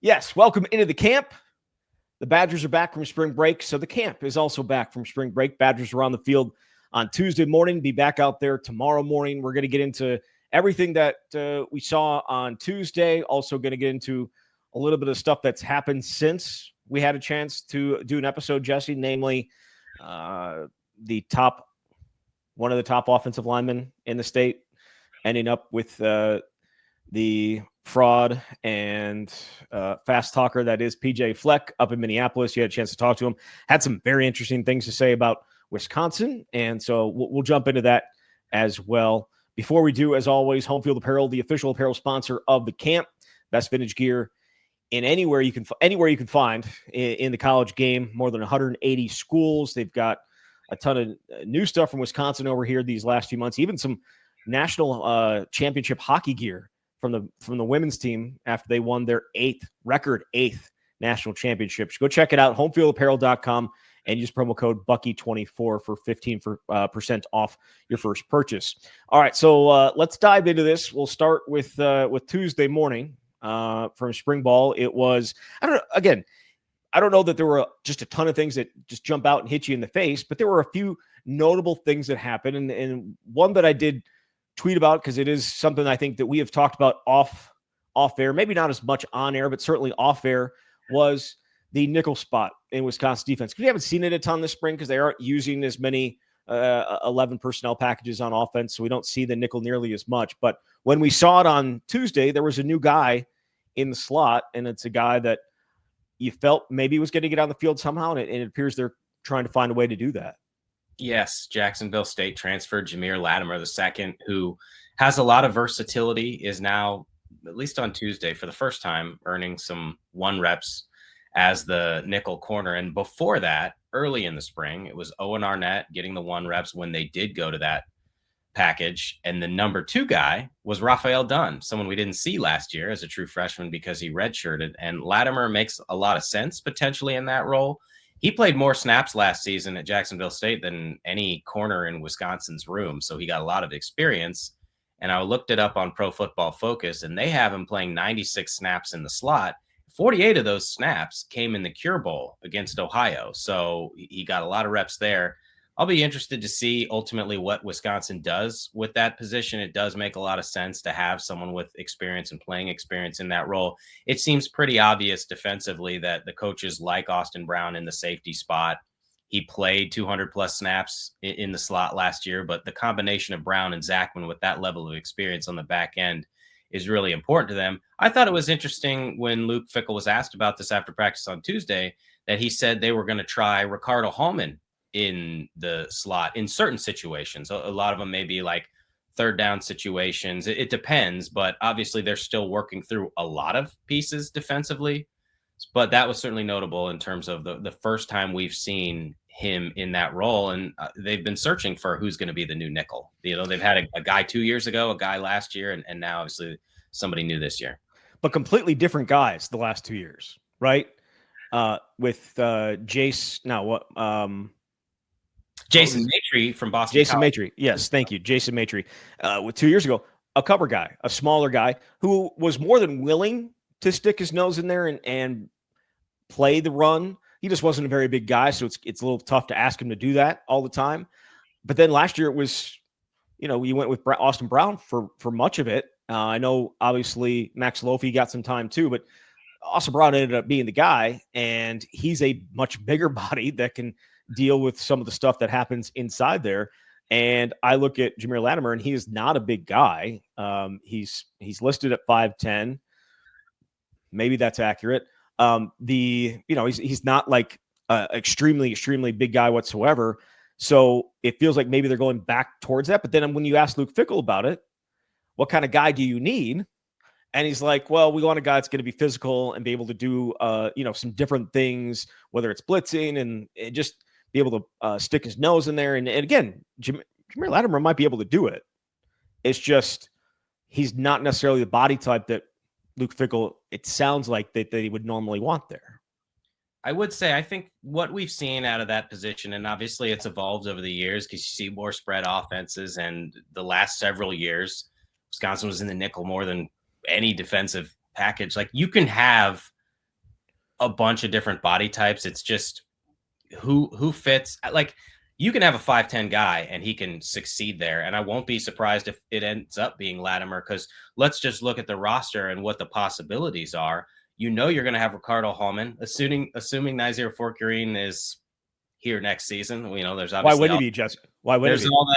Yes, welcome into the camp. The Badgers are back from spring break, so the camp is also back from spring break. Badgers are on the field on Tuesday morning, be back out there tomorrow morning. We're going to get into everything that we saw on Tuesday. Also going to get into a little bit of stuff that's happened since we had a chance to do an episode, Jesse, namely one of the top offensive linemen in the state ending up with the fraud and fast talker that is PJ Fleck up in Minneapolis. You had a chance to talk to him. Had some very interesting things to say about Wisconsin, and so we'll jump into that as well. Before we do, as always, Home Field Apparel, the official apparel sponsor of the camp. Best vintage gear in anywhere you can find in the college game. More than 180 schools. They've got a ton of new stuff from Wisconsin over here these last few months. Even some national championship hockey gear from the women's team after they won their record eighth national championships. Go check it out, homefieldapparel.com, and use promo code Bucky24 for 15% off your first purchase. All right, so let's dive into this. We'll start with Tuesday morning from spring ball. It was, I don't know that there were just a ton of things that just jump out and hit you in the face, but there were a few notable things that happened, and one that I did tweet about because it is something I think that we have talked about off air, maybe not as much on air, but certainly off air, was the nickel spot in Wisconsin defense. We haven't seen it a ton this spring because they aren't using as many 11 personnel packages on offense, so we don't see the nickel nearly as much. But when we saw it on Tuesday, there was a new guy in the slot, and it's a guy that you felt maybe was going to get on the field somehow, and it appears they're trying to find a way to do that. Yes, Jacksonville State transferred Jameer Latimer II, who has a lot of versatility, is now, at least on Tuesday, for the first time, earning some 1 reps as the nickel corner. And before that, early in the spring, it was Owen Arnett getting the 1 reps when they did go to that package. And the number 2 guy was Raphael Dunn, someone we didn't see last year as a true freshman because he redshirted. And Latimer makes a lot of sense potentially in that role. He played more snaps last season at Jacksonville State than any corner in Wisconsin's room, so he got a lot of experience. And I looked it up on Pro Football Focus, and they have him playing 96 snaps in the slot. 48 of those snaps came in the Cure Bowl against Ohio, so he got a lot of reps there. I'll be interested to see ultimately what Wisconsin does with that position. It does make a lot of sense to have someone with experience and playing experience in that role. It seems pretty obvious defensively that the coaches like Austin Brown in the safety spot. He played 200 plus snaps in the slot last year, but the combination of Brown and Zachman with that level of experience on the back end is really important to them. I thought it was interesting when Luke Fickell was asked about this after practice on Tuesday that he said they were going to try Ricardo Hallman in the slot in certain situations. A lot of them may be like third down situations. It depends, but obviously they're still working through a lot of pieces defensively. But that was certainly notable in terms of the first time we've seen him in that role. And they've been searching for who's going to be the new nickel. They've had a guy 2 years ago, a guy last year, and now obviously somebody new this year. But completely different guys the last 2 years, right? With Jace, now what? Jason Maitre from Boston Jason College. Maitre. Yes, thank you. Jason Maitre. With 2 years ago, a cover guy, a smaller guy who was more than willing to stick his nose in there and play the run. He just wasn't a very big guy, so it's a little tough to ask him to do that all the time. But then last year it was, you went with Austin Brown for much of it. I know obviously Max Lofi got some time too, but Austin Brown ended up being the guy, and he's a much bigger body that can deal with some of the stuff that happens inside there. And I look at Jameer Latimer, and he is not a big guy. He's listed at 5'10". Maybe that's accurate. He's not like extremely, extremely big guy whatsoever. So it feels like maybe they're going back towards that. But then when you ask Luke Fickell about it, what kind of guy do you need? And he's like, well, we want a guy that's going to be physical and be able to do, some different things, whether it's blitzing and just be able to stick his nose in there. And again, Jameer Latimer might be able to do it. It's just he's not necessarily the body type that Luke Fickell, it sounds like that he would normally want there. I would say, I think what we've seen out of that position, and obviously it's evolved over the years because you see more spread offenses, and the last several years, Wisconsin was in the nickel more than any defensive package. Like, you can have a bunch of different body types. It's just who fits. Like, you can have a 5'10" guy and he can succeed there. And I won't be surprised if it ends up being Latimer, because let's just look at the roster and what the possibilities are. You're going to have Ricardo Hallman, assuming Nazir Forquerine is here next season. There's Why obviously wouldn't he be, Jesse? Why wouldn't there's he be? all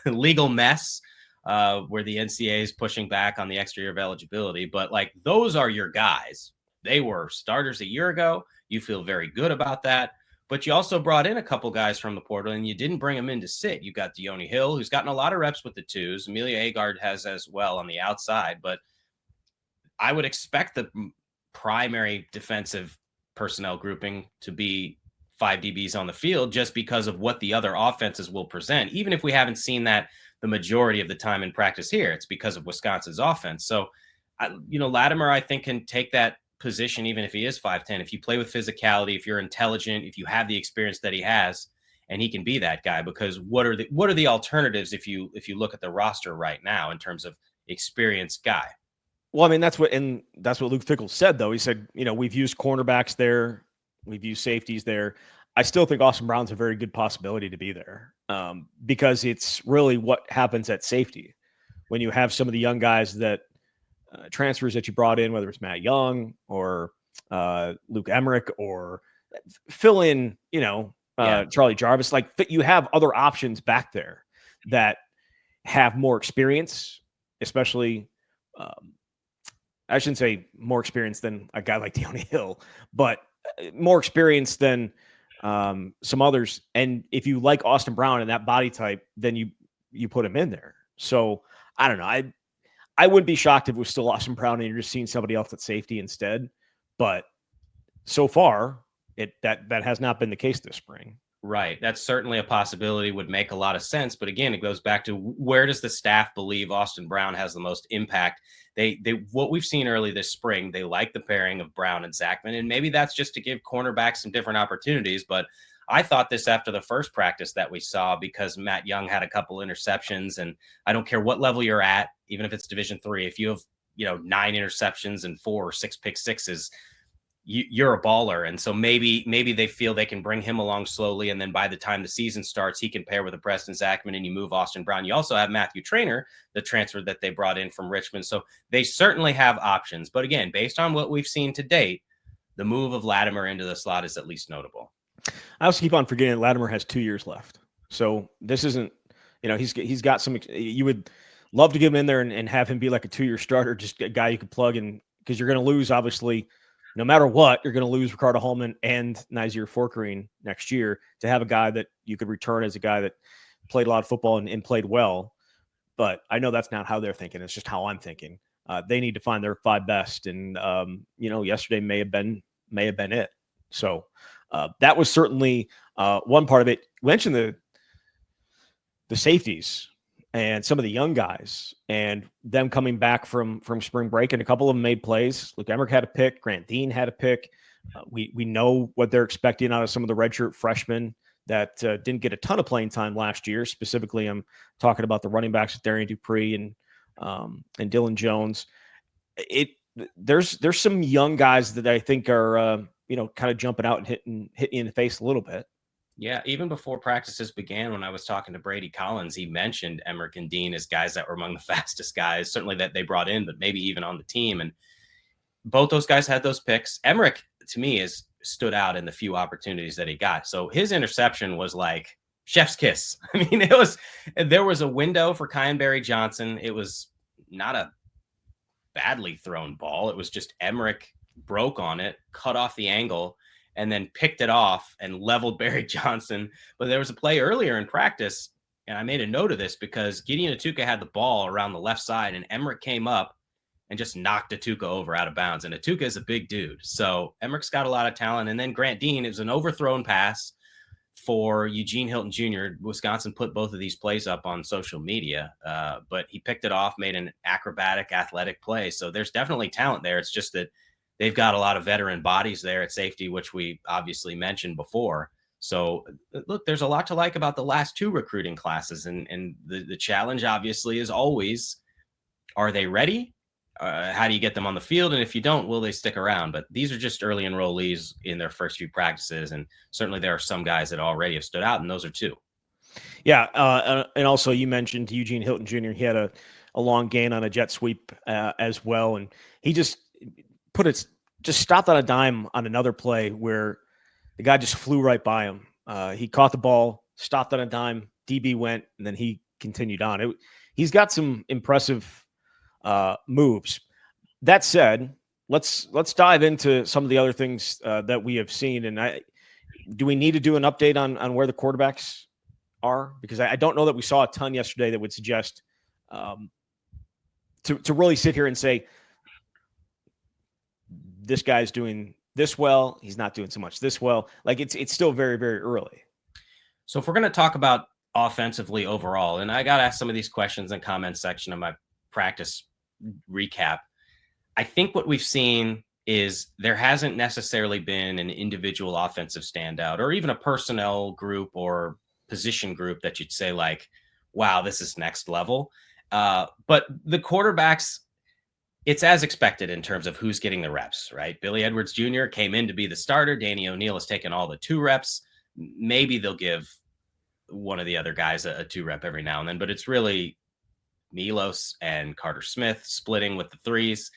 that legal mess where the NCAA is pushing back on the extra year of eligibility. But like, those are your guys. They were starters a year ago. You feel very good about that. But you also brought in a couple guys from the portal, and you didn't bring them in to sit. You got Deone Hill, who's gotten a lot of reps with the twos. Amelia Agard has as well on the outside. But I would expect the primary defensive personnel grouping to be 5 DBs on the field, just because of what the other offenses will present. Even if we haven't seen that the majority of the time in practice here, it's because of Wisconsin's offense. So, Latimer, I think, can take that position even if he is 5'10". If you play with physicality, if you're intelligent, if you have the experience that he has, and he can be that guy. Because what are the alternatives if you look at the roster right now in terms of experienced guy? Well, I mean, that's what Luke Fickell said, though. He said, we've used cornerbacks there, we've used safeties there. I still think Austin Brown's a very good possibility to be there, because it's really what happens at safety when you have some of the young guys that transfers that you brought in, whether it's Matt Young or Luke Emmerich, or fill in, Charlie Jarvis. Like, you have other options back there that have more experience, especially. I shouldn't say more experience than a guy like Deone Hill, but more experience than some others. And if you like Austin Brown and that body type, then you put him in there. So I don't know. I wouldn't be shocked if it was still Austin Brown and you're just seeing somebody else at safety instead. But so far, that has not been the case this spring. Right. That's certainly a possibility, would make a lot of sense. But again, it goes back to, where does the staff believe Austin Brown has the most impact? They what we've seen early this spring, they like the pairing of Brown and Zachman, and maybe that's just to give cornerbacks some different opportunities. But I thought this after the first practice that we saw, because Matt Young had a couple interceptions, and I don't care what level you're at, even if it's Division III, if you have 9 interceptions and 4 or 6 pick sixes, you're a baller. And so maybe they feel they can bring him along slowly, and then by the time the season starts, he can pair with a Preston Zachman, and you move Austin Brown. You also have Matthew Traynor, the transfer that they brought in from Richmond. So they certainly have options. But again, based on what we've seen to date, the move of Latimer into the slot is at least notable. I also keep on forgetting Latimer has 2 years left. So this isn't, he's got some. You would love to get him in there and have him be like a 2-year starter, just a guy you could plug in, because you're going to lose, obviously. No matter what, you're going to lose Ricardo Hallman and Nazir Forquerine next year. To have a guy that you could return as a guy that played a lot of football and played well. But I know that's not how they're thinking. It's just how I'm thinking. They need to find their 5 best. And, yesterday may have been it. So that was certainly one part of it. You mentioned the safeties and some of the young guys and them coming back from spring break, and a couple of them made plays. Luke Emmerich had a pick. Grant Dean had a pick. We know what they're expecting out of some of the redshirt freshmen that didn't get a ton of playing time last year. Specifically, I'm talking about the running backs, Darian Dupree and Dylan Jones. There's some young guys that I think are kind of jumping out and hitting you in the face a little bit. Yeah, even before practices began, when I was talking to Brady Collins, he mentioned Emmerich and Dean as guys that were among the fastest guys, certainly that they brought in, but maybe even on the team. And both those guys had those picks. Emmerich, to me, has stood out in the few opportunities that he got. So his interception was like chef's kiss. I mean, there was a window for Kyan Johnson. It was not a badly thrown ball. It was just Emmerich broke on it, cut off the angle, and then picked it off and leveled Barry Johnson. But there was a play earlier in practice, and I made a note of this because Gideon Atuka had the ball around the left side, and Emmerich came up and just knocked Atuka over out of bounds. And Atuka is a big dude. So Emmerich's got a lot of talent. And then Grant Dean, it was an overthrown pass for Eugene Hilton Jr. Wisconsin put both of these plays up on social media, but he picked it off, made an acrobatic, athletic play. So there's definitely talent there. It's just that they've got a lot of veteran bodies there at safety, which we obviously mentioned before. So look, there's a lot to like about the last 2 recruiting classes. And the challenge obviously is always, are they ready? How do you get them on the field? And if you don't, will they stick around? But these are just early enrollees in their first few practices. And certainly there are some guys that already have stood out, and those are two. Yeah. And also you mentioned Eugene Hilton Jr. He had a long gain on a jet sweep as well. And he just just stopped on a dime on another play where the guy just flew right by him. He caught the ball, stopped on a dime, DB went, and then he continued on. He's got some impressive moves. That said, let's dive into some of the other things that we have seen. And do we need to do an update on where the quarterbacks are? Because I don't know that we saw a ton yesterday that would suggest to really sit here and say this guy's doing this well, he's not doing so much this well. Like it's still very, very early. So if we're going to talk about offensively overall, and I got asked some of these questions in the comments section of my practice recap, I think what we've seen is there hasn't necessarily been an individual offensive standout or even a personnel group or position group that you'd say like, wow, this is next level. But the quarterbacks, it's as expected in terms of who's getting the reps, right? Billy Edwards Jr. came in to be the starter. Danny O'Neill has taken all the 2 reps. Maybe they'll give one of the other guys a 2 rep every now and then, but it's really Milos and Carter Smith splitting with the 3s.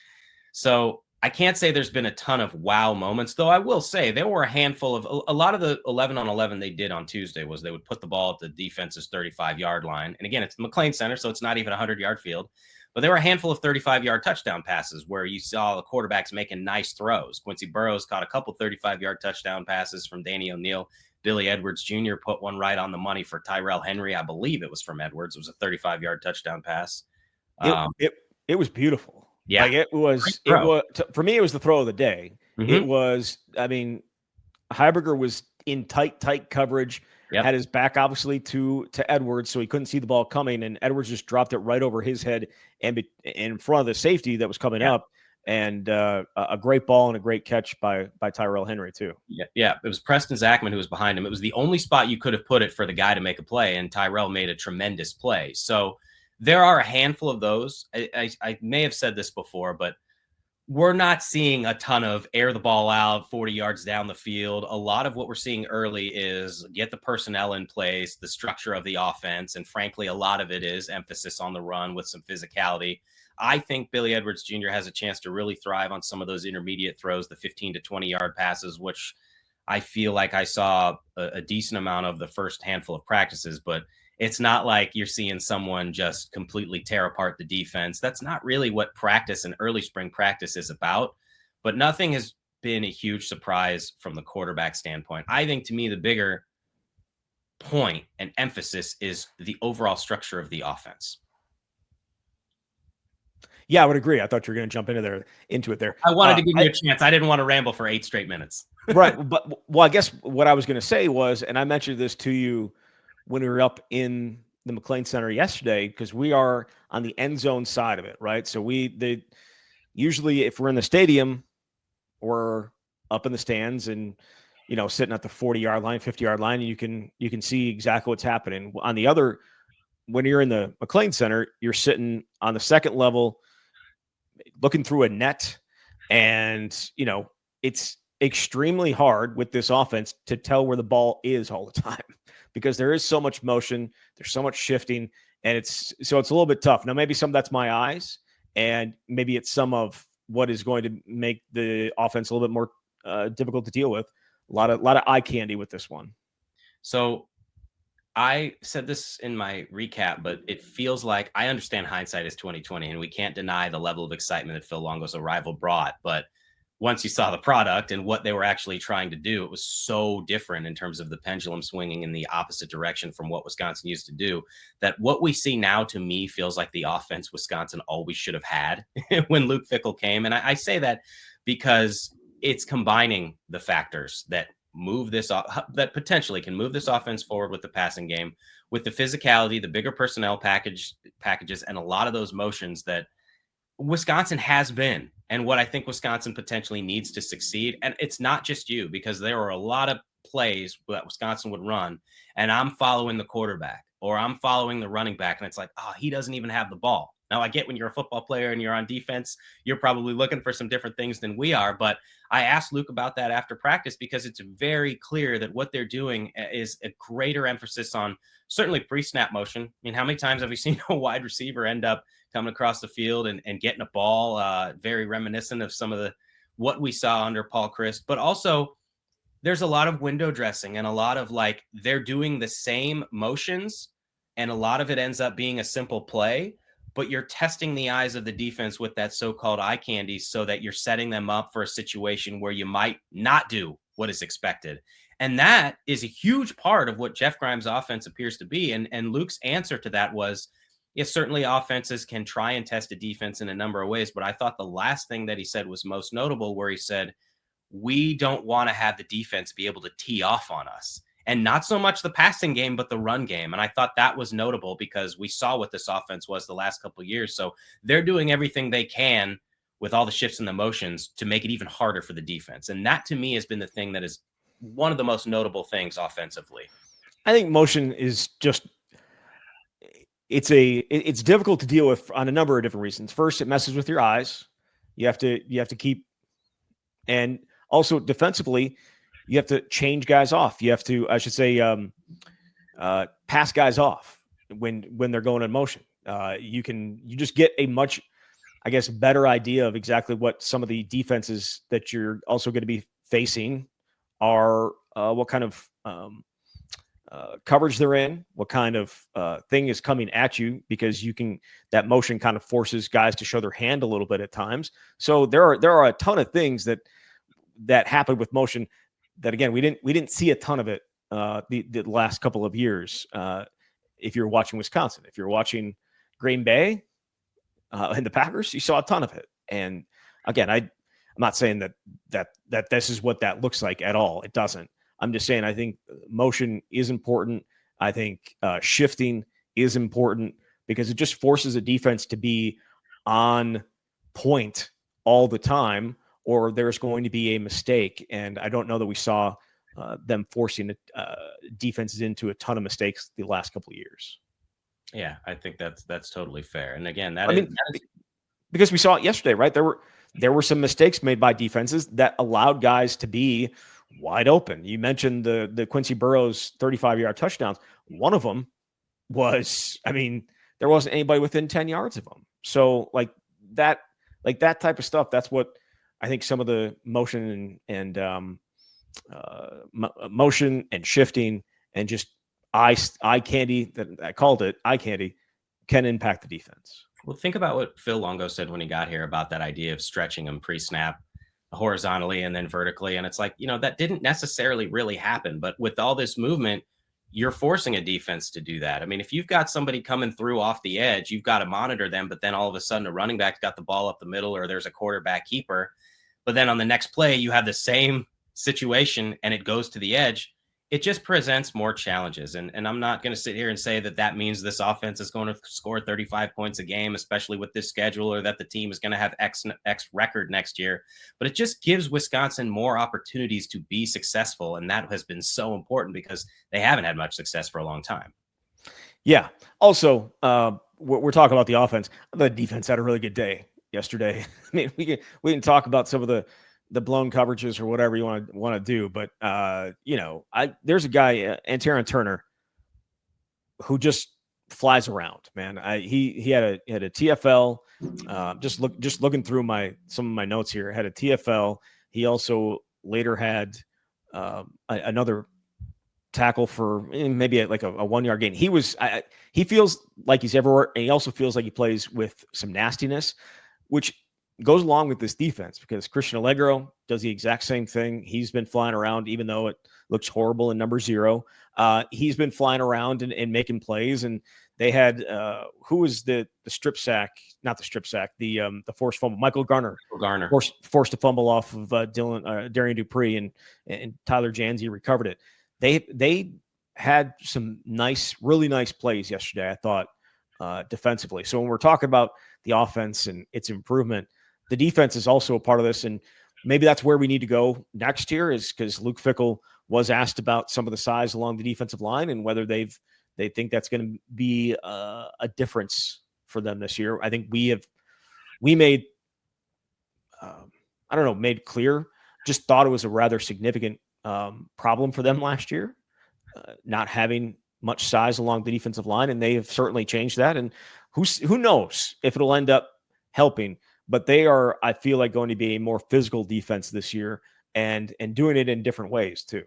So I can't say there's been a ton of wow moments, though I will say there were a handful of a lot of the 11 on 11 they did on Tuesday was they would put the ball at the defense's 35-yard line. And again, it's the McLean Center, so it's not even a 100-yard field. But there were a handful of 35-yard touchdown passes where you saw the quarterbacks making nice throws. Quincy Burrows caught a couple 35-yard touchdown passes from Danny O'Neill. Billy Edwards Jr. put one right on the money for Tyrell Henry. I believe it was from Edwards. It was a 35-yard touchdown pass. It was beautiful. Yeah. Like it was for me, it was the throw of the day. Mm-hmm. It was, I mean, Heiberger was in tight coverage, had his back obviously to Edwards, so he couldn't see the ball coming, and Edwards just dropped it right over his head and in front of the safety that was coming up. And a great ball and a great catch by Tyrell Henry too. Yeah. It was Preston Zachman who was behind him. It was the only spot you could have put it for the guy to make a play, and Tyrell made a tremendous play. So there are a handful of those. I may have said this before, but we're not seeing a ton of air the ball out 40 yards down the field. A lot of what we're seeing early is get the personnel in place, the structure of the offense, and frankly, a lot of it is emphasis on the run with some physicality. I think Billy Edwards Jr. has a chance to really thrive on some of those intermediate throws, the 15 to 20-yard passes, which I feel like I saw a decent amount of the first handful of practices, but it's not like you're seeing someone just completely tear apart the defense. That's not really what practice and early spring practice is about, but nothing has been a huge surprise from the quarterback standpoint. I think to me, the bigger point and emphasis is the overall structure of the offense. Yeah, I would agree. I thought you were going to jump into it there. I wanted to give you a chance. I didn't want to ramble for 8 straight minutes. Right. But I guess what I was going to say was, and I mentioned this to you when we were up in the McLean Center yesterday, because we are on the end zone side of it, right? So they usually, if we're in the stadium, we're up in the stands and sitting at the 40-yard line, 50-yard line, and you can see exactly what's happening. On the other, when you're in the McLean Center, you're sitting on the second level, looking through a net, and it's extremely hard with this offense to tell where the ball is all the time, because there is so much motion, there's so much shifting, and it's a little bit tough. Now, maybe some of that's my eyes, and maybe it's some of what is going to make the offense a little bit more difficult to deal with. A lot of eye candy with this one. So I said this in my recap, but it feels like I understand hindsight is 2020, and we can't deny the level of excitement that Phil Longo's arrival brought. But once you saw the product and what they were actually trying to do, it was so different in terms of the pendulum swinging in the opposite direction from what Wisconsin used to do, that what we see now to me feels like the offense Wisconsin always should have had when Luke Fickell came. And I say that because it's combining the factors that that potentially can move this offense forward with the passing game, with the physicality, the bigger personnel packages, and a lot of those motions that Wisconsin has been, and what I think Wisconsin potentially needs to succeed. And it's not just you, because there are a lot of plays that Wisconsin would run, and I'm following the quarterback or I'm following the running back, and it's like, oh, he doesn't even have the ball. Now, I get when you're a football player and you're on defense, you're probably looking for some different things than we are. But I asked Luke about that after practice because it's very clear that what they're doing is a greater emphasis on certainly pre-snap motion. I mean, how many times have we seen a wide receiver end up coming across the field and getting a ball? Very reminiscent of some of the what we saw under Paul Chryst, but also there's a lot of window dressing and a lot of like they're doing the same motions and a lot of it ends up being a simple play, but you're testing the eyes of the defense with that so-called eye candy so that you're setting them up for a situation where you might not do what is expected. And that is a huge part of what Jeff Grimes' offense appears to be. And Luke's answer to that was, yes, certainly offenses can try and test a defense in a number of ways, but I thought the last thing that he said was most notable, where he said, we don't want to have the defense be able to tee off on us. And not so much the passing game, but the run game. And I thought that was notable because we saw what this offense was the last couple of years. So they're doing everything they can with all the shifts and the motions to make it even harder for the defense. And that to me has been the thing that is one of the most notable things offensively. I think motion is just it's difficult to deal with on a number of different reasons. First, it messes with your eyes. You have to keep, and also defensively, you have to change guys off. You have to, I should say, pass guys off when they're going in motion. You just get a much, I guess, better idea of exactly what some of the defenses that you're also going to be facing are, what kind of coverage they're in, what kind of thing is coming at you, because that motion kind of forces guys to show their hand a little bit at times. So there are a ton of things that happened with motion that, again, we didn't see a ton of it the last couple of years. If you're watching Wisconsin, if you're watching Green Bay and the Packers, you saw a ton of it. And again, I'm not saying that this is what that looks like at all. It doesn't. I'm just saying I think motion is important. I think shifting is important because it just forces a defense to be on point all the time, or there's going to be a mistake. And I don't know that we saw them forcing defenses into a ton of mistakes the last couple of years. Yeah, I think that's totally fair. And again, because we saw it yesterday, right? There were some mistakes made by defenses that allowed guys to be wide open. You mentioned the Quincy Burrows 35-yard touchdowns. One of them was, there wasn't anybody within 10 yards of them. So like that type of stuff, that's what I think some of the motion and motion and shifting and just eye candy, that I called it eye candy, can impact the defense. Well, think about what Phil Longo said when he got here about that idea of stretching them pre-snap horizontally and then vertically. And it's like, that didn't necessarily really happen. But with all this movement, you're forcing a defense to do that. I mean, if you've got somebody coming through off the edge, you've got to monitor them. But then all of a sudden a running back's got the ball up the middle, or there's a quarterback keeper. But then on the next play, you have the same situation and it goes to the edge. It just presents more challenges. And I'm not going to sit here and say that means this offense is going to score 35 points a game, especially with this schedule, or that the team is going to have X record next year. But it just gives Wisconsin more opportunities to be successful. And that has been so important because they haven't had much success for a long time. Yeah. Also, we're talking about the offense. The defense had a really good day yesterday. I mean, we can talk about some of the blown coverages or whatever you want to do. But, there's a guy, Antaron Turner, who just flies around, man. He had a TFL, just looking through some of my notes here, had a TFL. He also later had another tackle for maybe like a 1 yard gain. He feels like he's everywhere. And he also feels like he plays with some nastiness, which goes along with this defense, because Christian Allegro does the exact same thing. He's been flying around, even though it looks horrible in number 0. He's been flying around and making plays. And they had who was the strip sack? Not the strip sack. The forced fumble. Michael Garner. Forced a fumble off of Darian Dupree, and Tyler Janzi recovered it. They had some really nice plays yesterday, I thought, defensively. So when we're talking about the offense and its improvement, the defense is also a part of this. And maybe that's where we need to go next year, is because Luke Fickell was asked about some of the size along the defensive line and whether they think that's going to be a difference for them this year. I think we made, made clear, just thought it was a rather significant problem for them last year, not having much size along the defensive line, and they have certainly changed that. And who knows if it'll end up helping, but they are, I feel like, going to be a more physical defense this year, and doing it in different ways too.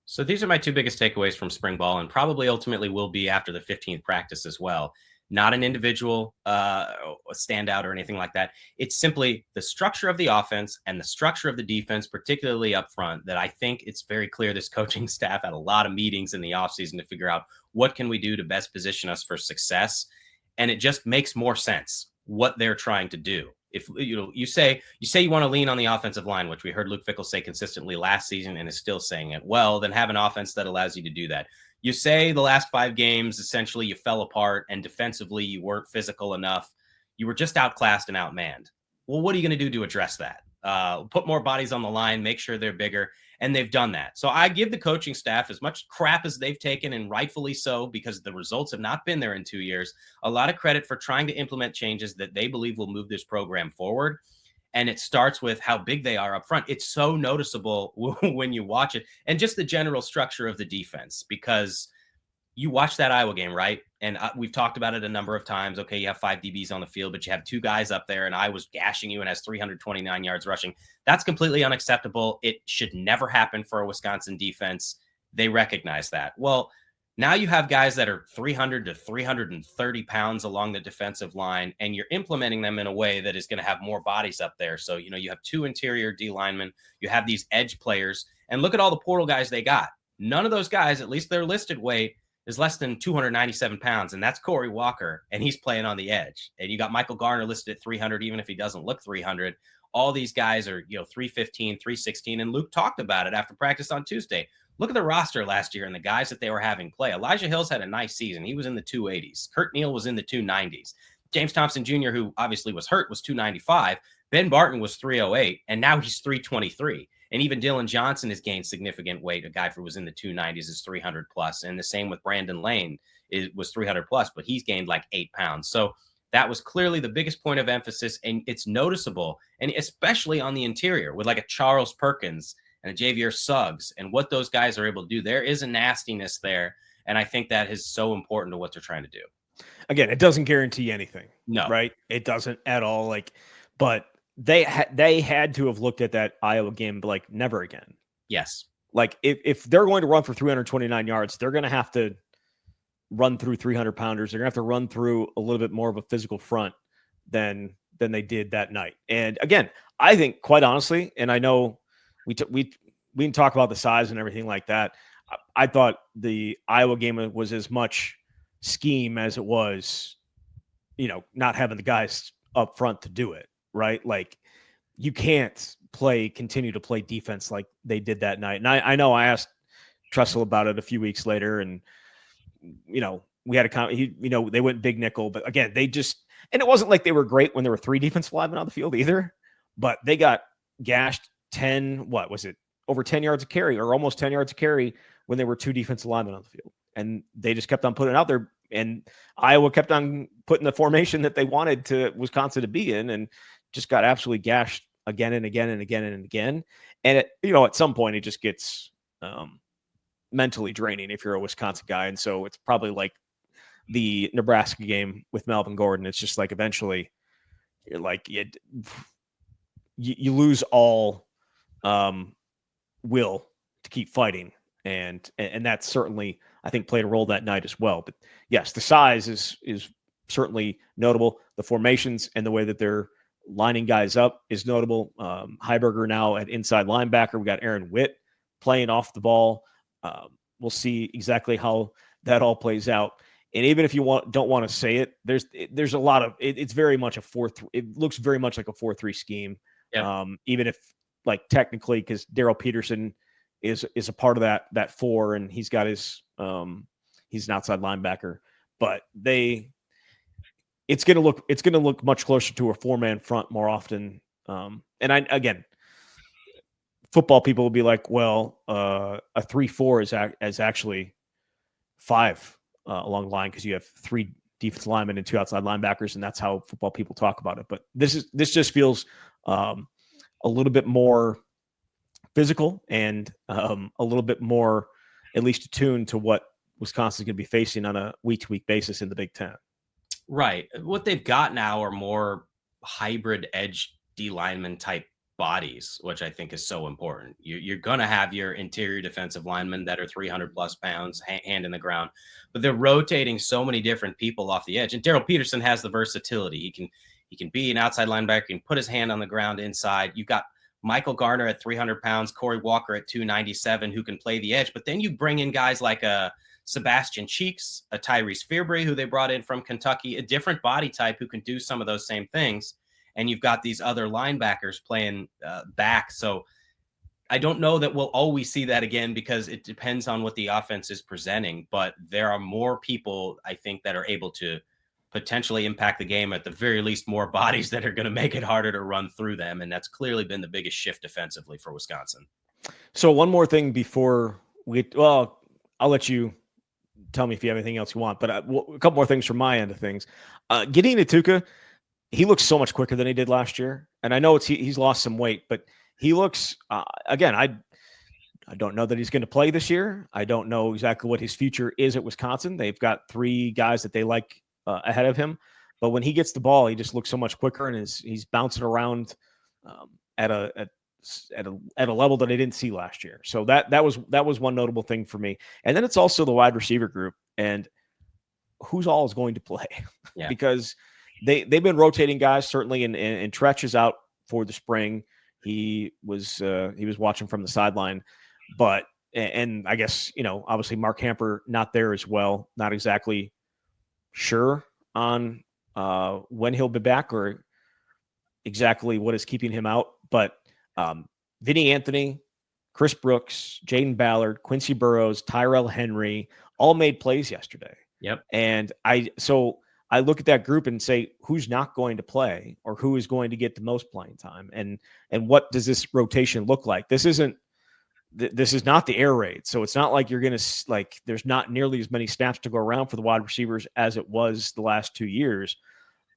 So these are my two biggest takeaways from spring ball, and probably ultimately will be after the 15th practice as well. Not an individual standout or anything like that. It's simply the structure of the offense and the structure of the defense, particularly up front, that I think it's very clear this coaching staff had a lot of meetings in the offseason to figure out what can we do to best position us for success. And it just makes more sense what they're trying to do. If you say you want to lean on the offensive line, which we heard Luke Fickell say consistently last season and is still saying it, well, then have an offense that allows you to do that. You say the last 5 games, essentially you fell apart and defensively you weren't physical enough. You were just outclassed and outmanned. Well, what are you going to do to address that? Put more bodies on the line, make sure they're bigger. And they've done that. So I give the coaching staff, as much crap as they've taken, and rightfully so, because the results have not been there in 2 years, a lot of credit for trying to implement changes that they believe will move this program forward. And it starts with how big they are up front. It's so noticeable when you watch it, and just the general structure of the defense, because you watch that Iowa game, right? And we've talked about it a number of times. Okay, you have 5 DBs on the field, but you have 2 guys up there, and Iowa's gashing you and has 329 yards rushing. That's completely unacceptable. It should never happen for a Wisconsin defense. They recognize that. Well, now you have guys that are 300 to 330 pounds along the defensive line, and you're implementing them in a way that is going to have more bodies up there. So, you have 2 interior D linemen, you have these edge players, and look at all the portal guys they got. None of those guys, at least their listed weight, is less than 297 pounds, and that's Corey Walker, and he's playing on the edge. And you got Michael Garner listed at 300, even if he doesn't look 300. All these guys are, 315, 316, and Luke talked about it after practice on Tuesday. Look at the roster last year and the guys that they were having play. Elijah Hills had a nice season. He was in the 280s. Kurt Neal was in the 290s. James Thompson Jr., who obviously was hurt, was 295. Ben Barton was 308, and now he's 323. And even Dylan Johnson has gained significant weight. A guy who was in the 290s is 300 plus. And the same with Brandon Lane, was 300 plus, but he's gained like 8 pounds. So that was clearly the biggest point of emphasis, and it's noticeable, and especially on the interior with like a Charles Perkins and a Javier Suggs, and what those guys are able to do. There is a nastiness there, and I think that is so important to what they're trying to do. Again, it doesn't guarantee anything. No. Right? It doesn't at all. But they had to have looked at that Iowa game like never again. Yes. Like if they're going to run for 329 yards, they're going to have to run through 300 pounders. They're going to have to run through a little bit more of a physical front than they did that night. And again, I think, quite honestly, and I know we can talk about the size and everything like that. I thought the Iowa game was as much scheme as it was, not having the guys up front to do it. Right? Like, you can't continue to play defense like they did that night. And I know I asked Tressel about it a few weeks later, and we had they went big nickel, but again, and it wasn't like they were great when there were 3 defensive linemen on the field either, but they got gashed over 10 yards of carry, or almost 10 yards of carry, when there were 2 defensive linemen on the field. And they just kept on putting it out there, and Iowa kept on putting the formation that they wanted to Wisconsin to be in, and just got absolutely gashed again and again and again and again. And at some point it just gets mentally draining if you're a Wisconsin guy. And so it's probably like the Nebraska game with Melvin Gordon. It's just like, eventually you're like, you lose all will to keep fighting. And that certainly, I think, played a role that night as well. But yes, the size is certainly notable. The formations and the way that they're lining guys up is notable. Heiberger now at inside linebacker. We got Aaron Witt playing off the ball. We'll see exactly how that all plays out. And even if you don't want to say it, there's a lot of it's very much a 4-3. It looks very much like a 4-3 scheme. Yeah. Even if, like, technically, because Daryl Peterson is a part of that 4, and he's got he's an outside linebacker, but it's going to look much closer to a 4-man front more often. Again, football people will be like, well, a 3-4 is actually 5 along the line, because you have defensive linemen and 2 outside linebackers, and that's how football people talk about it. But this just feels a little bit more physical and a little bit more, at least attuned to what Wisconsin's going to be facing on a week-to-week basis in the Big Ten. Right. What they've got now are more hybrid edge D lineman type bodies, which I think is so important. You're going to have your interior defensive linemen that are 300 plus pounds, hand in the ground, but they're rotating so many different people off the edge. And Daryl Peterson has the versatility. He can be an outside linebacker, he can put his hand on the ground inside. You've got Michael Garner at 300 pounds, Corey Walker at 297, who can play the edge. But then you bring in guys like Sebastian Cheeks, a Tyrese Fearbray, who they brought in from Kentucky, a different body type who can do some of those same things. And you've got these other linebackers playing back. So I don't know that we'll always see that again because it depends on what the offense is presenting. But there are more people, I think, that are able to potentially impact the game, at the very least, more bodies that are going to make it harder to run through them. And that's clearly been the biggest shift defensively for Wisconsin. So one more thing before I'll let you tell me if you have anything else you want, but a couple more things from my end of things. Gideon Atuka, he looks so much quicker than he did last year. And I know he's lost some weight, but he looks, again, I don't know that he's going to play this year. I don't know exactly what his future is at Wisconsin. They've got 3 guys that they like ahead of him. But when he gets the ball, he just looks so much quicker, and he's bouncing around at a level that I didn't see last year. So that was one notable thing for me. And then it's also the wide receiver group and who's all is going to play. Yeah. Because they've been rotating guys, certainly, and Tretch is out for the spring. He was watching from the sideline, but and I guess, obviously Mark Hamper not there as well. Not exactly sure on when he'll be back or exactly what is keeping him out. But Vinny Anthony, Chris Brooks, Jaden Ballard, Quincy Burrows, Tyrell Henry all made plays yesterday. Yep. And I look at that group and say, who's not going to play or who is going to get the most playing time? And what does this rotation look like? This is not the air raid. So it's not like you're going to there's not nearly as many snaps to go around for the wide receivers as it was the last 2 years.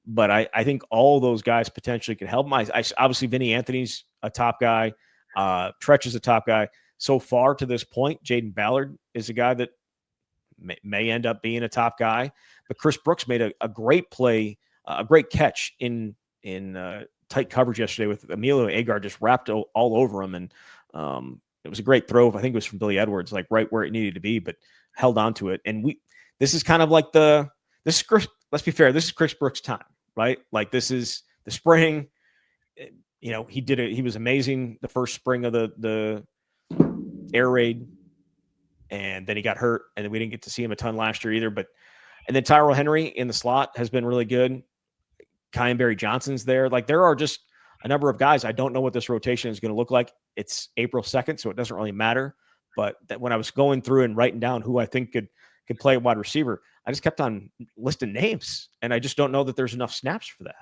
But I think all those guys potentially could help. Obviously, Vinny Anthony's a top guy. Tretch is a top guy. So far to this point, Jaden Ballard is a guy that may end up being a top guy. But Chris Brooks made a great play, a great catch in tight coverage yesterday with Emilio Agar just wrapped all over him. And it was a great throw. I think it was from Billy Edwards, like right where it needed to be, but held on to it. And this is kind of like let's be fair, this is Chris Brooks' time, right? Like this is the spring. He was amazing the first spring of the air raid, and then he got hurt, and then we didn't get to see him a ton last year either. And then Tyrell Henry in the slot has been really good. Kyan Barry Johnson's there. Like there are just a number of guys. I don't know what this rotation is going to look like. It's April 2nd, so it doesn't really matter. But when I was going through and writing down who I think could play wide receiver, I just kept on listing names, and I just don't know that there's enough snaps for that.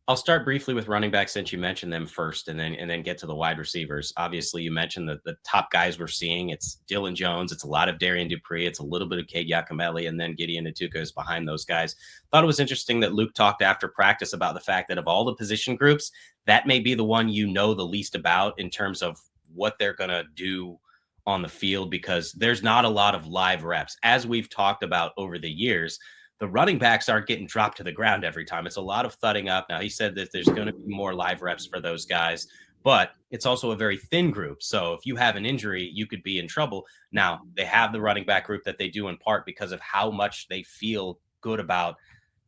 I'll start briefly with running back since you mentioned them first, and then get to the wide receivers. Obviously, you mentioned the top guys we're seeing. It's Dylan Jones. It's a lot of Darian Dupree. It's a little bit of Cade Yakameli, and then Gideon Atuka is behind those guys. Thought it was interesting that Luke talked after practice about the fact that of all the position groups, that may be the one the least about in terms of what they're going to do on the field, because there's not a lot of live reps. As we've talked about over the years, the running backs aren't getting dropped to the ground every time. It's a lot of thudding up. Now, he said that there's going to be more live reps for those guys, but it's also a very thin group. So if you have an injury, you could be in trouble. Now, they have the running back group that they do in part because of how much they feel good about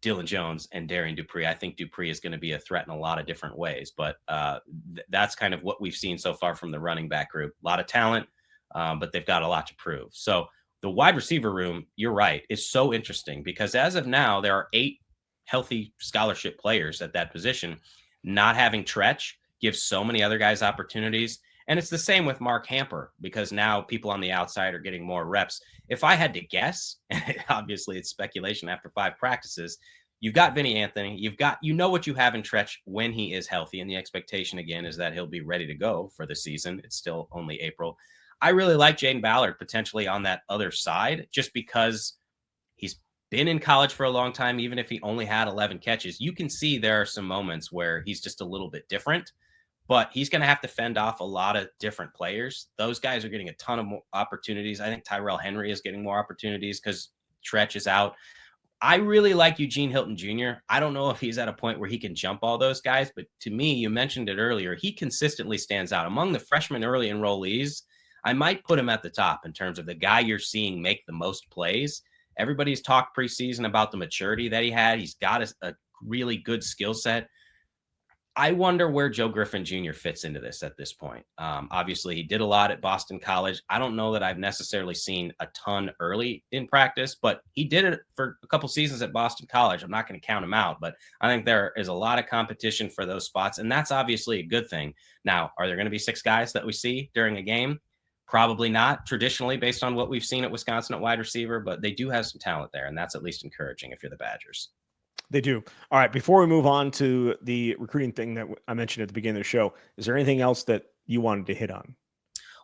Dylan Jones and Darian Dupree. I think Dupree is going to be a threat in a lot of different ways, but that's kind of what we've seen so far from the running back group. A lot of talent, but they've got a lot to prove. So the wide receiver room, you're right, is so interesting because as of now, there are 8 healthy scholarship players at that position. Not having Tretch gives so many other guys opportunities. And it's the same with Mark Hamper because now people on the outside are getting more reps. If I had to guess, and obviously it's speculation after 5 practices, you've got Vinny Anthony. What you have in Tretch when he is healthy. And the expectation, again, is that he'll be ready to go for the season. It's still only April. I really like Jaden Ballard potentially on that other side just because he's been in college for a long time, even if he only had 11 catches, you can see there are some moments where he's just a little bit different, but he's going to have to fend off a lot of different players. Those guys are getting a ton of more opportunities. I think Tyrell Henry is getting more opportunities because Tretch is out. I really like Eugene Hilton Jr. I don't know if he's at a point where he can jump all those guys, but to me, you mentioned it earlier, he consistently stands out. Among the freshman early enrollees, I might put him at the top in terms of the guy you're seeing make the most plays. Everybody's talked preseason about the maturity that he had. He's got a really good skill set. I wonder where Joe Griffin Jr. fits into this at this point. Obviously, he did a lot at Boston College. I don't know that I've necessarily seen a ton early in practice, but he did it for a couple seasons at Boston College. I'm not going to count him out, but I think there is a lot of competition for those spots, and that's obviously a good thing. Now, are there going to be 6 guys that we see during a game? Probably not traditionally based on what we've seen at Wisconsin at wide receiver, but they do have some talent there, and that's at least encouraging if you're the Badgers. They do. All right. Before we move on to the recruiting thing that I mentioned at the beginning of the show, is there anything else that you wanted to hit on?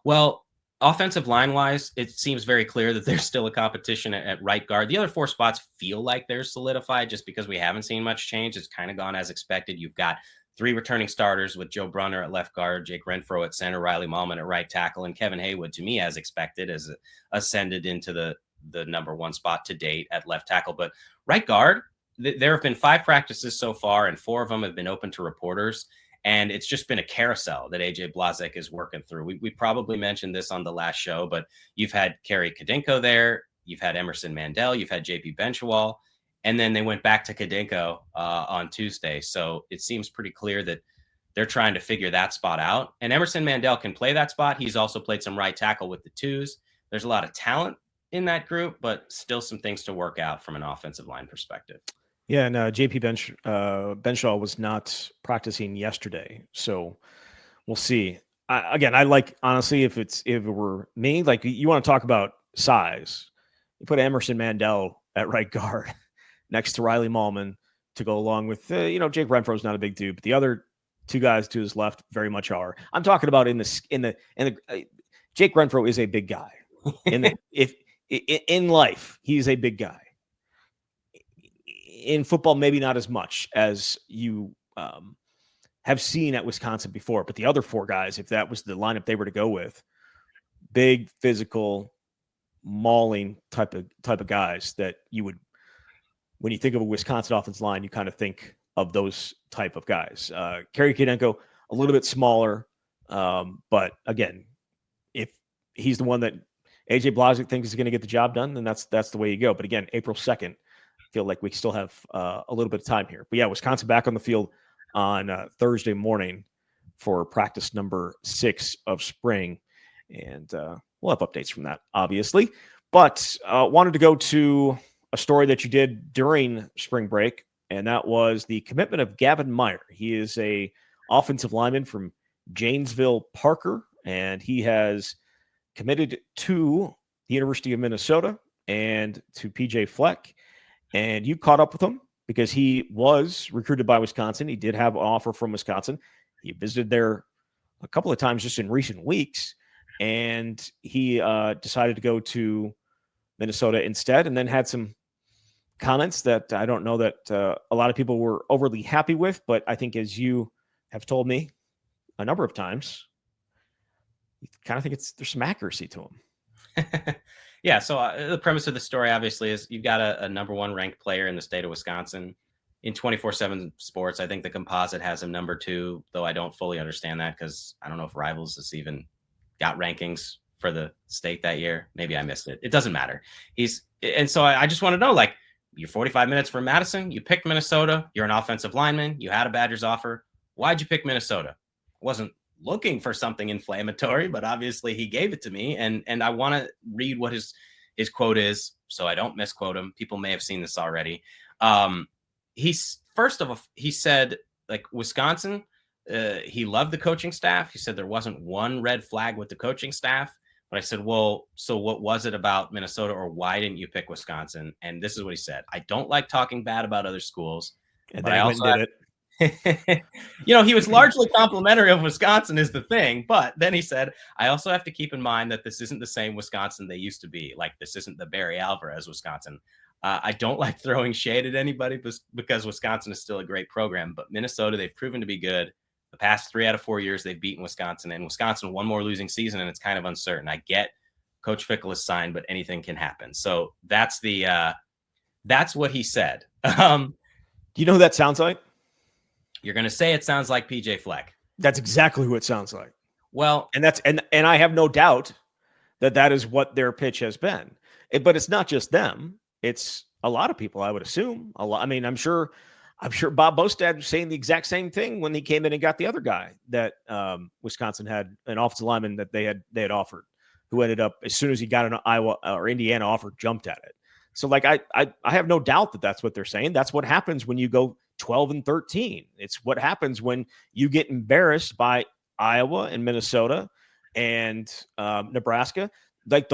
Well, offensive line wise, it seems very clear that there's still a competition at right guard. The other 4 spots feel like they're solidified just because we haven't seen much change. It's kind of gone as expected. You've got 3 returning starters with Joe Brunner at left guard, Jake Renfro at center, Riley Mallman at right tackle, and Kevin Haywood, to me, as expected, has ascended into the number 1 spot to date at left tackle. But right guard, there have been 5 practices so far, and 4 of them have been open to reporters. And it's just been a carousel that AJ Blazek is working through. We probably mentioned this on the last show, but you've had Kerry Kadenko there. You've had Emerson Mandel. You've had JP Benchawal. And then they went back to Kadenko on Tuesday. So it seems pretty clear that they're trying to figure that spot out. And Emerson Mandel can play that spot. He's also played some right tackle with the 2s. There's a lot of talent in that group, but still some things to work out from an offensive line perspective. Yeah, and JP Benshaw was not practicing yesterday, so we'll see. I like, honestly, if it were me, like, you want to talk about size, you put Emerson Mandel at right guard next to Riley Mallman to go along with Jake Renfro's not a big dude, but the other 2 guys to his left very much are. I'm talking about in the Jake Renfro is a big guy. In life, he's a big guy. In football, maybe not as much as you have seen at Wisconsin before, but the other 4 guys, if that was the lineup they were to go with, big, physical, mauling type of guys that you would, when you think of a Wisconsin offensive line, you kind of think of those type of guys. Kerry Kadenko, a little bit smaller, but again, if he's the one that AJ Blazek thinks is going to get the job done, then that's the way you go. But again, April 2nd. Feel like we still have a little bit of time here. But yeah, Wisconsin back on the field on Thursday morning for practice number 6 of spring. And we'll have updates from that, obviously. But wanted to go to a story that you did during spring break, and that was the commitment of Gavin Meier. He is a offensive lineman from Janesville Parker, and he has committed to the University of Minnesota and to PJ Fleck. And you caught up with him because he was recruited by Wisconsin. He did have an offer from Wisconsin. He visited there a couple of times just in recent weeks, and he decided to go to Minnesota instead, and then had some comments that I don't know that a lot of people were overly happy with, but I think, as you have told me a number of times, you kind of think there's some accuracy to him. Yeah, so the premise of the story, obviously, is you've got a number 1 ranked player in the state of Wisconsin. In 24/7 Sports, I think the composite has him number 2, though I don't fully understand that because I don't know if Rivals has even got rankings for the state that year. Maybe I missed it. It doesn't matter. And so I just want to know, like, you're 45 minutes from Madison. You picked Minnesota. You're an offensive lineman. You had a Badgers offer. Why'd you pick Minnesota? It wasn't looking for something inflammatory, but obviously he gave it to me, and I want to read what his quote is so I don't misquote him. People may have seen this already. He said, like, Wisconsin, he loved the coaching staff. He said there wasn't one red flag with the coaching staff, but I said, well, so what was it about Minnesota, or why didn't you pick Wisconsin? And this is what he said: I don't like talking bad about other schools, And but then I he also went and did it. He was largely complimentary of Wisconsin is the thing. But then he said, I also have to keep in mind that this isn't the same Wisconsin they used to be. Like, this isn't the Barry Alvarez Wisconsin. I don't like throwing shade at anybody because Wisconsin is still a great program, but Minnesota, they've proven to be good. The past 3 out of 4 years, they've beaten Wisconsin, and Wisconsin one more losing season, and it's kind of uncertain. I get Coach Fickle is signed, but anything can happen. So that's what he said. Do you know who that sounds like? You're going to say it sounds like PJ Fleck. That's exactly who it sounds like. Well, and I have no doubt that is what their pitch has been. But it's not just them. It's a lot of people, I would assume. A lot. I mean, I'm sure Bob Bostad was saying the exact same thing when he came in and got the other guy that Wisconsin had, an offensive lineman that they had offered, who ended up, as soon as he got an Iowa or Indiana offer, jumped at it. So like I have no doubt that that's what they're saying. That's what happens when you go 12-13. It's what happens when you get embarrassed by Iowa and Minnesota and Nebraska. Like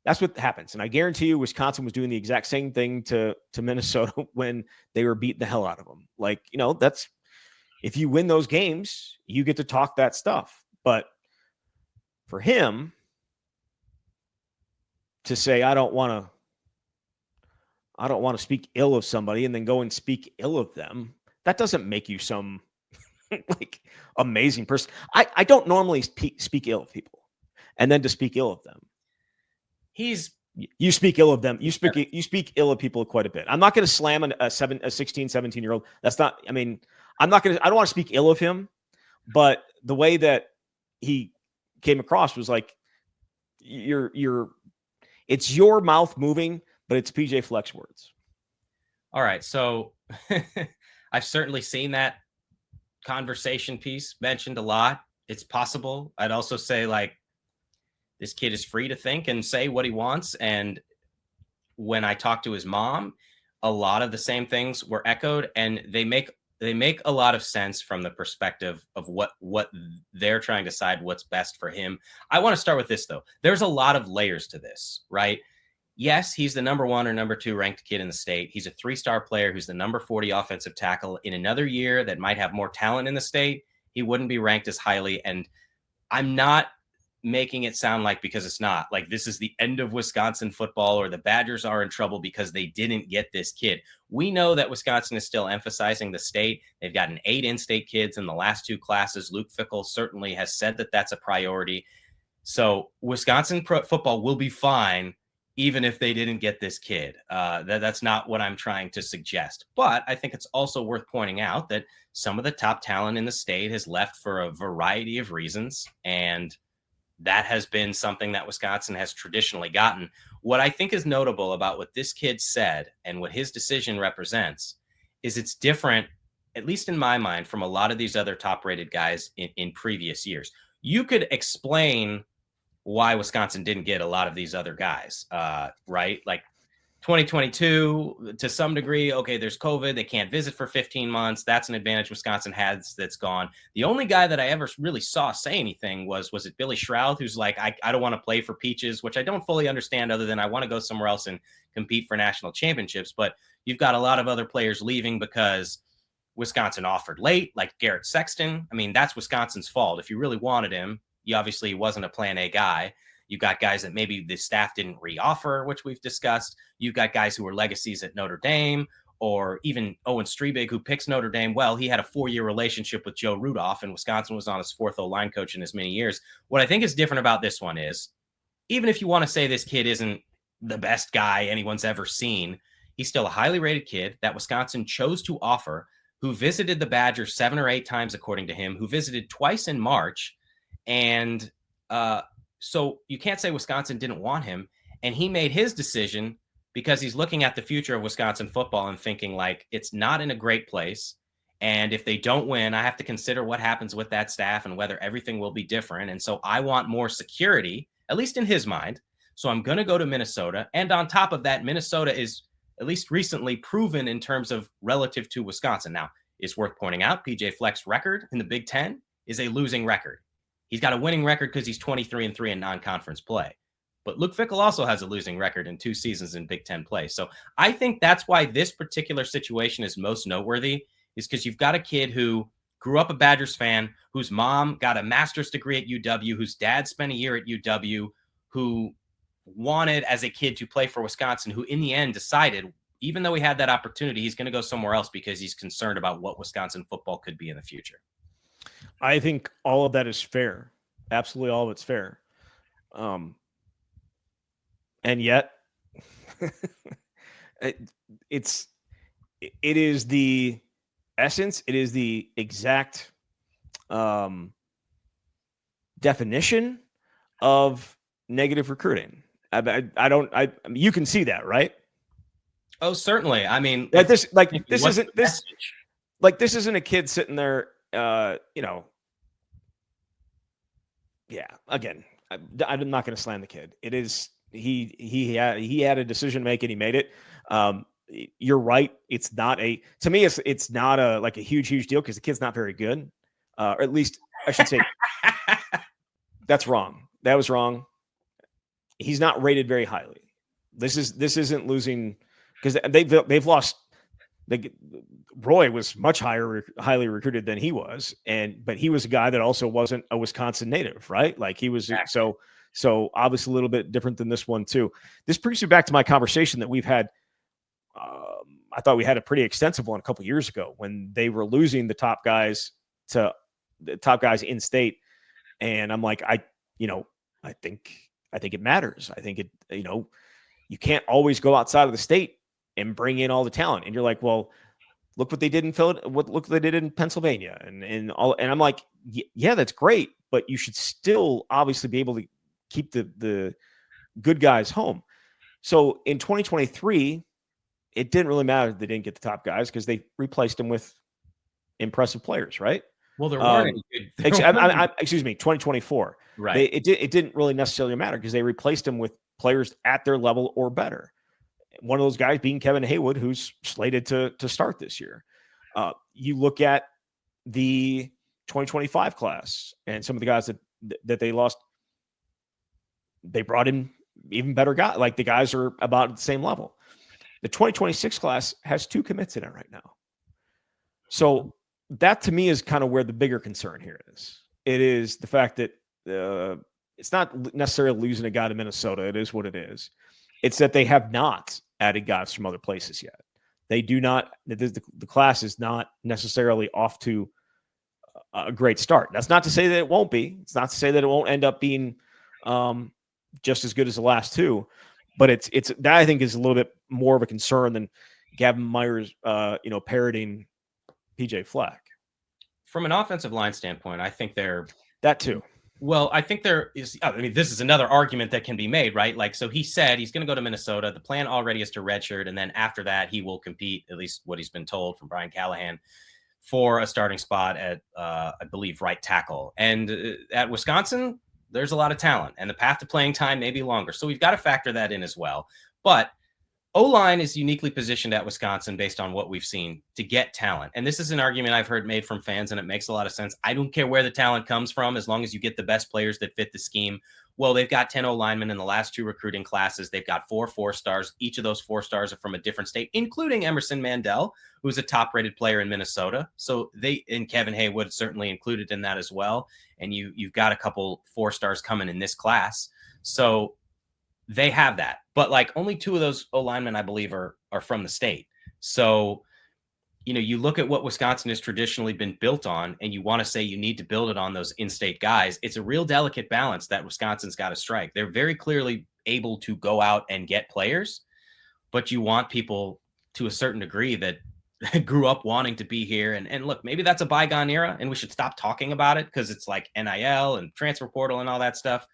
that's what happens. And I guarantee you Wisconsin was doing the exact same thing to Minnesota when they were beating the hell out of them. Like, that's, if you win those games, you get to talk that stuff. But for him to say, I don't want to speak ill of somebody and then go and speak ill of them, that doesn't make you some like amazing person. I don't normally speak ill of people, and then to speak ill of them. You speak ill of them. You speak ill of people quite a bit. I'm not going to slam a 16, 17-year-old. That's not, I mean, I don't want to speak ill of him, but the way that he came across was like, it's your mouth moving, but it's PJ Fleck's words. All right. So I've certainly seen that conversation piece mentioned a lot. It's possible. I'd also say, like, this kid is free to think and say what he wants. And when I talked to his mom, a lot of the same things were echoed, and they make a lot of sense from the perspective of what they're trying to decide what's best for him. I want to start with this, though. There's a lot of layers to this, right? Yes, he's the number 1 or number 2 ranked kid in the state. He's a 3-star player who's the number 40 offensive tackle. In another year that might have more talent in the state, he wouldn't be ranked as highly. And I'm not making it sound like, because it's not, like this is the end of Wisconsin football or the Badgers are in trouble because they didn't get this kid. We know that Wisconsin is still emphasizing the state. They've gotten 8 in-state kids in the last 2 classes. Luke Fickell certainly has said that that's a priority. So Wisconsin football will be fine even if they didn't get this kid. That's not what I'm trying to suggest. But I think it's also worth pointing out that some of the top talent in the state has left for a variety of reasons, and that has been something that Wisconsin has traditionally gotten. What I think is notable about what this kid said and what his decision represents is it's different, at least in my mind, from a lot of these other top-rated guys in previous years. You could explain why Wisconsin didn't get a lot of these other guys, right? Like 2022, to some degree, okay, there's COVID. They can't visit for 15 months. That's an advantage Wisconsin has that's gone. The only guy that I ever really saw say anything was it Billy Shroud, who's like, I don't want to play for Peaches, which I don't fully understand, other than I want to go somewhere else and compete for national championships. But you've got a lot of other players leaving because Wisconsin offered late, like Garrett Sexton. I mean, that's Wisconsin's fault. If you really wanted him, he wasn't a plan A guy. You've got guys that maybe the staff didn't re-offer, which we've discussed. You've got guys who were legacies at Notre Dame, or even Owen Strebig, who picks Notre Dame. Well, he had a 4-year relationship with Joe Rudolph, and Wisconsin was on his 4th O-line coach in as many years. What I think is different about this one is, even if you want to say this kid isn't the best guy anyone's ever seen, he's still a highly rated kid that Wisconsin chose to offer, who visited the Badgers 7 or 8 times, according to him, who visited twice in March. And so you can't say Wisconsin didn't want him. And he made his decision because he's looking at the future of Wisconsin football and thinking, like, it's not in a great place. And if they don't win, I have to consider what happens with that staff and whether everything will be different. And so I want more security, at least in his mind. So I'm going to go to Minnesota. And on top of that, Minnesota is at least recently proven in terms of relative to Wisconsin. Now, it's worth pointing out, PJ Fleck's record in the Big Ten is a losing record. He's got a winning record because he's 23-3 in non-conference play. But Luke Fickell also has a losing record in 2 seasons in Big Ten play. So I think that's why this particular situation is most noteworthy, is because you've got a kid who grew up a Badgers fan, whose mom got a master's degree at UW, whose dad spent a year at UW, who wanted as a kid to play for Wisconsin, who in the end decided, even though he had that opportunity, he's going to go somewhere else because he's concerned about what Wisconsin football could be in the future. I think all of that is fair. Absolutely, all of it's fair. And yet, it is the essence. It is the exact definition of negative recruiting. You can see that, right? Oh, certainly. I mean, this isn't a kid sitting there, yeah, again, I'm not going to slam the kid. It is, he had a decision to make and he made it. You're right. It's not to me, it's not a huge deal because the kid's not very good. Or at least I should say that's wrong. That was wrong. He's not rated very highly. This isn't losing because they've lost. Roy was much highly recruited than he was, but he was a guy that also wasn't a Wisconsin native, right? Like he was exactly. So obviously a little bit different than this one too. This brings me back to my conversation that we've had. I thought we had a pretty extensive one a couple of years ago when they were losing the top guys in state, and I'm like, I think it matters. I think it, you can't always go outside of the state and bring in all the talent. And you're like, well, look what they did in Philadelphia, look what they did in Pennsylvania and all. And I'm like, yeah, that's great, but you should still obviously be able to keep the good guys home. So in 2023, it didn't really matter that they didn't get the top guys because they replaced them with impressive players, right? Well, there weren't any good. Excuse me, 2024. Right. It didn't really necessarily matter because they replaced them with players at their level or better. One of those guys being Kevin Haywood, who's slated to start this year. You look at the 2025 class and some of the guys that they lost, they brought in even better guys. Like the guys are about at the same level. The 2026 class has 2 commits in it right now. So that to me is kind of where the bigger concern here is. It is the fact that it's not necessarily losing a guy to Minnesota. It is what it is. It's that they have not added guys from other places yet. They do not. The class is not necessarily off to a great start. That's not to say that it won't be. It's not to say that it won't end up being just as good as the last 2. But it's that I think is a little bit more of a concern than Gavin Meier's parroting PJ Fleck. From an offensive line standpoint, I think they're that too. Well, I think there is. I mean, this is another argument that can be made, right? Like, so he said he's going to go to Minnesota. The plan already is to redshirt, and then after that, he will compete. At least what he's been told from Brian Callahan for a starting spot at, I believe, right tackle. And at Wisconsin, there's a lot of talent, and the path to playing time may be longer. So we've got to factor that in as well. But O-line is uniquely positioned at Wisconsin based on what we've seen to get talent. And this is an argument I've heard made from fans, and it makes a lot of sense. I don't care where the talent comes from as long as you get the best players that fit the scheme. Well, they've got 10 O-linemen in the last 2 recruiting classes. They've got 4 4-stars. Each of those 4 stars are from a different state, including Emerson Mandel, who's a top-rated player in Minnesota. So and Kevin Haywood certainly included in that as well. And you've got a couple 4-stars coming in this class. So they have that, but like only 2 of those O-linemen, I believe, are from the state. So, you look at what Wisconsin has traditionally been built on, and you want to say you need to build it on those in-state guys. It's a real delicate balance that Wisconsin's got to strike. They're very clearly able to go out and get players, but you want people to a certain degree that grew up wanting to be here. And look, maybe that's a bygone era, and we should stop talking about it because it's like NIL and transfer portal and all that stuff.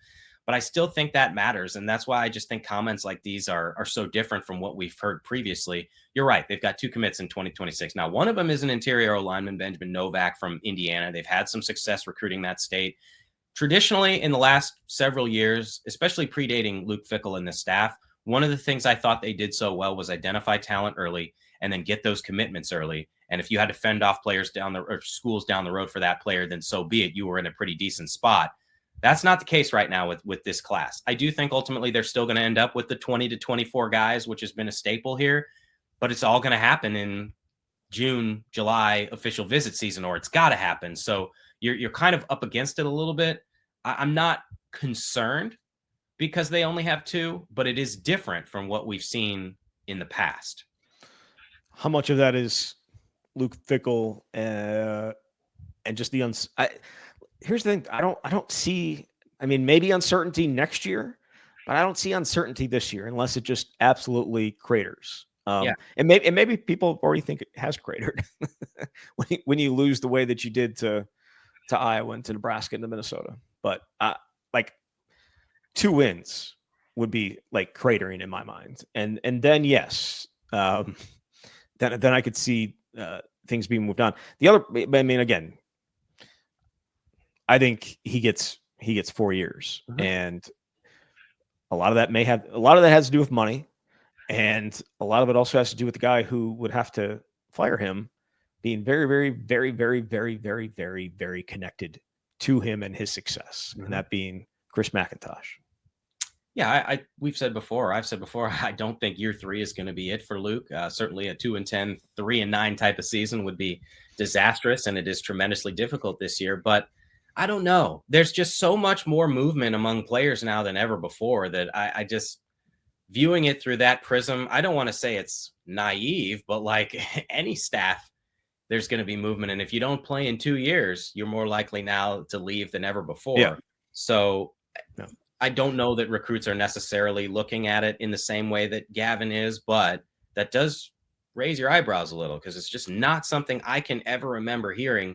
But I still think that matters. And that's why I just think comments like these are so different from what we've heard previously. You're right. They've got 2 commits in 2026. Now, one of them is an interior lineman, Benjamin Novak from Indiana. They've had some success recruiting that state. Traditionally, in the last several years, especially predating Luke Fickell and the staff, one of the things I thought they did so well was identify talent early and then get those commitments early. And if you had to fend off players or schools down the road for that player, then so be it. You were in a pretty decent spot. That's not the case right now with this class. I do think ultimately they're still going to end up with the 20 to 24 guys, which has been a staple here, but it's all going to happen in June, July official visit season, or it's got to happen. So you're kind of up against it a little bit. I'm not concerned, because they only have 2, but it is different from what we've seen in the past. How much of that is Luke Fickell and just the here's the thing. I don't see. I mean, maybe uncertainty next year, but I don't see uncertainty this year unless it just absolutely craters. Yeah. And maybe people already think it has cratered when you lose the way that you did to Iowa and to Nebraska and to Minnesota. But like 2 wins would be like cratering in my mind, and then yes, then I could see things being moved on. The other, I mean, again, I think he gets 4 years, and a lot of that has to do with money, and a lot of it also has to do with the guy who would have to fire him being very, very, very, very, very, very, very, very connected to him and his success, and that being Chris McIntosh. Yeah, I've said before, I don't think year 3 is going to be it for Luke. Certainly a 2-10, 3-9 type of season would be disastrous, and it is tremendously difficult this year. But I don't know. There's just so much more movement among players now than ever before that I just, viewing it through that prism, I don't want to say it's naive, but like any staff, there's going to be movement. And if you don't play in 2 years, you're more likely now to leave than ever before. Yeah. So I don't know that recruits are necessarily looking at it in the same way that Gavin is, but that does raise your eyebrows a little because it's just not something I can ever remember hearing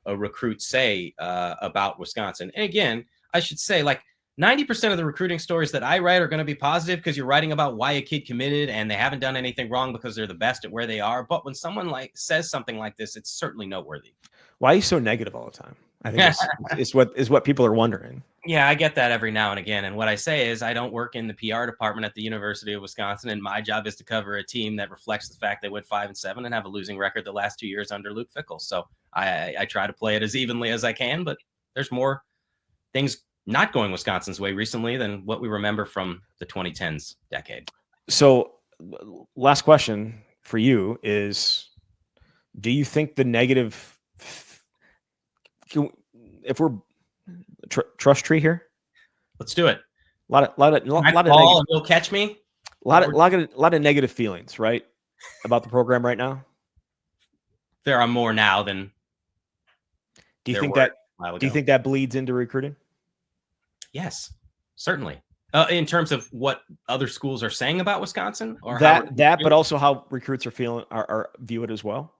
a recruit say about Wisconsin. And again, I should say, like, 90% of the recruiting stories that I write are going to be positive because you're writing about why a kid committed and they haven't done anything wrong because they're the best at where they are. But when someone like says something like this, it's certainly noteworthy. Why are you so negative all the time? I think is what people are wondering. Yeah, I get that every now and again. And what I say is I don't work in the PR department at the University of Wisconsin, and my job is to cover a team that reflects the fact they went 5-7 and have a losing record the last 2 years under Luke Fickell. So I try to play it as evenly as I can, but there's more things not going Wisconsin's way recently than what we remember from the 2010s decade. So last question for you is, do you think the negative, if we're trust tree here, let's do it. A lot of and you'll catch me. A lot of negative feelings, right, about the program right now. There are more now than. Do you think that bleeds into recruiting? Yes, certainly. In terms of what other schools are saying about Wisconsin, or but also how recruits are feeling, are view it as well.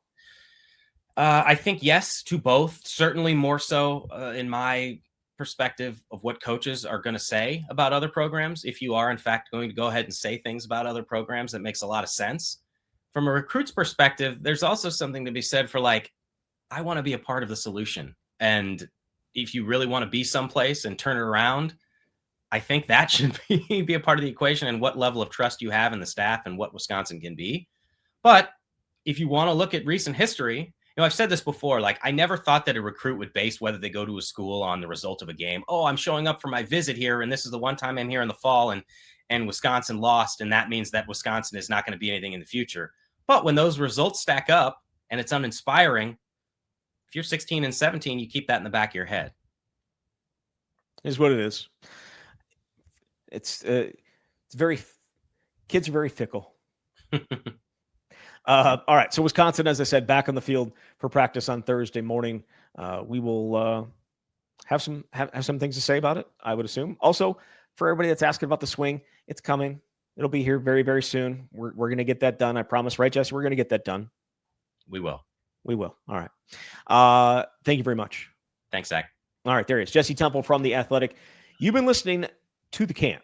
I think yes to both. Certainly more so in my perspective of what coaches are going to say about other programs. If you are in fact going to go ahead and say things about other programs, that makes a lot of sense. From a recruit's perspective, there's also something to be said for, like, I want to be a part of the solution. And if you really want to be someplace and turn it around, I think that should be a part of the equation, and what level of trust you have in the staff and what Wisconsin can be. But if you want to look at recent history, I've said this before, like, I never thought that a recruit would base whether they go to a school on the result of a game. Oh, I'm showing up for my visit here, and this is the one time I'm here in the fall, and Wisconsin lost, and that means that Wisconsin is not going to be anything in the future. But when those results stack up and it's uninspiring, if you're 16 and 17, you keep that in the back of your head. Is what it is. It's very, kids are very fickle. All right. So Wisconsin, as I said, back on the field for practice on Thursday morning. We will have some things to say about it, I would assume. Also, for everybody that's asking about the swing, it's coming. It'll be here very, very soon. We're going to get that done. I promise. Right, Jesse? We're going to get that done. We will. All right. Thank you very much. Thanks, Zach. All right. There he is. Jesse Temple from The Athletic. You've been listening to The Camp.